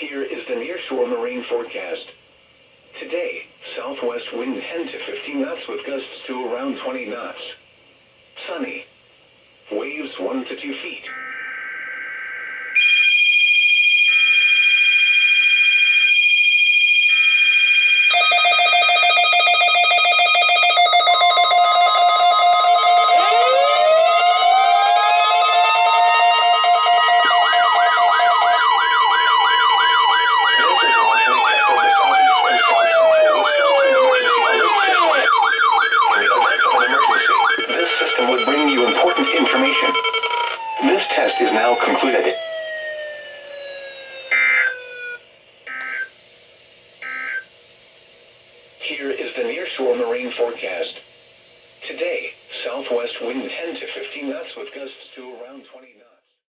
Here is the nearshore marine forecast. Today, southwest wind 10 to 15 knots with gusts to around 20 knots. Sunny. Waves 1 to 2 feet. Information. This test is now concluded. Here is the nearshore marine forecast. Today, southwest wind 10 to 15 knots with gusts to around 20 knots.